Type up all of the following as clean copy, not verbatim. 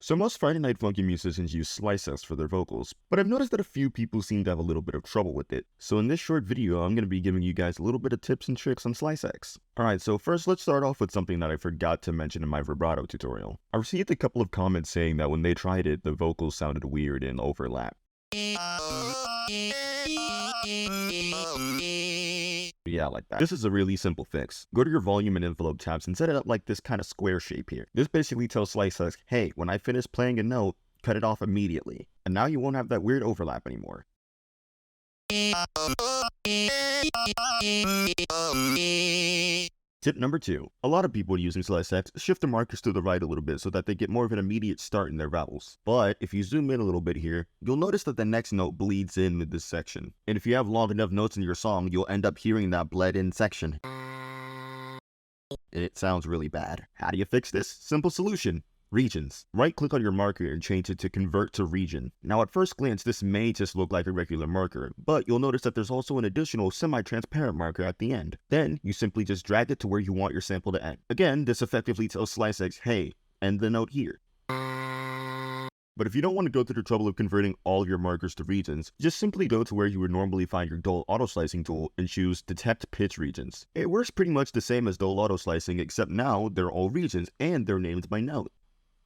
So most Friday Night Funky musicians use Slicex for their vocals, but I've noticed that a few people seem to have a little bit of trouble with it. So in this short video, I'm going to be giving you guys a little bit of tips and tricks on Slicex. Alright, so first let's start off with something that I forgot to mention in my vibrato tutorial. I received a couple of comments saying that when they tried it, the vocals sounded weird and overlap. Yeah, like that. This is a really simple fix. Go to your volume and envelope tabs and set it up like this kind of square shape here. This basically tells Slicex, hey, when I finish playing a note, cut it off immediately. And now you won't have that weird overlap anymore. Tip number 2. A lot of people using Slicex shift their markers to the right a little bit so that they get more of an immediate start in their vowels. But if you zoom in a little bit here, you'll notice that the next note bleeds in with this section. And if you have long enough notes in your song, you'll end up hearing that bled in section. And it sounds really bad. How do you fix this? Simple solution. Regions. Right-click on your marker and change it to Convert to Region. Now at first glance this may just look like a regular marker, but you'll notice that there's also an additional semi-transparent marker at the end. Then you simply just drag it to where you want your sample to end. Again, this effectively tells Slicex, hey, end the note here. But if you don't want to go through the trouble of converting all of your markers to regions, just simply go to where you would normally find your dull auto slicing tool and choose Detect Pitch Regions. It works pretty much the same as dull auto slicing, except now they're all regions and they're named by note.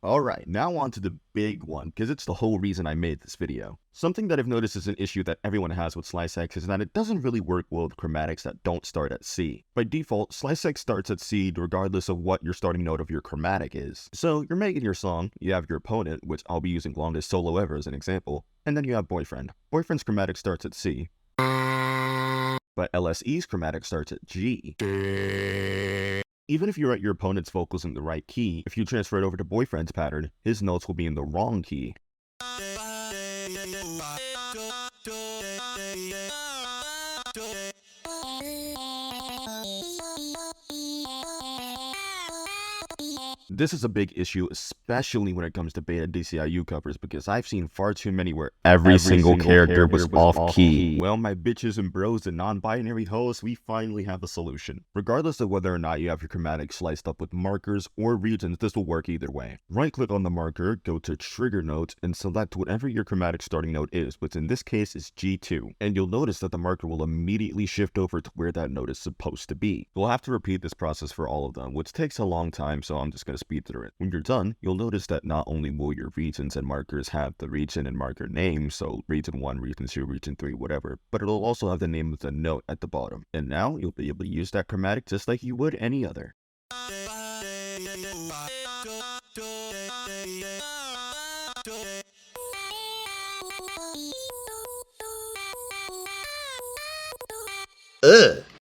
Alright, now on to the big one, because it's the whole reason I made this video. Something that I've noticed is an issue that everyone has with Slicex is that it doesn't really work well with chromatics that don't start at C. By default, Slicex starts at C regardless of what your starting note of your chromatic is. So you're making your song, you have your opponent, which I'll be using Longest Solo Ever as an example, and then you have Boyfriend. Boyfriend's chromatic starts at C, but LSE's chromatic starts at G. Even if you write your opponent's vocals in the right key, if you transfer it over to Boyfriend's pattern, his notes will be in the wrong key. This is a big issue, especially when it comes to beta DCIU covers, because I've seen far too many where every single character was off key. Well, my bitches and bros and non-binary hoes, we finally have a solution. Regardless of whether or not you have your chromatic sliced up with markers or regions, this will work either way. Right-click on the marker, go to Trigger Note, and select whatever your chromatic starting note is, which in this case is G2. And you'll notice that the marker will immediately shift over to where that note is supposed to be. You'll have to repeat this process for all of them, which takes a long time, so I'm just going to speed through it. When you're done, you'll notice that not only will your regions and markers have the region and marker name, so region 1, region 2, region 3, whatever, but it'll also have the name of the note at the bottom. And now you'll be able to use that chromatic just like you would any other. Ugh.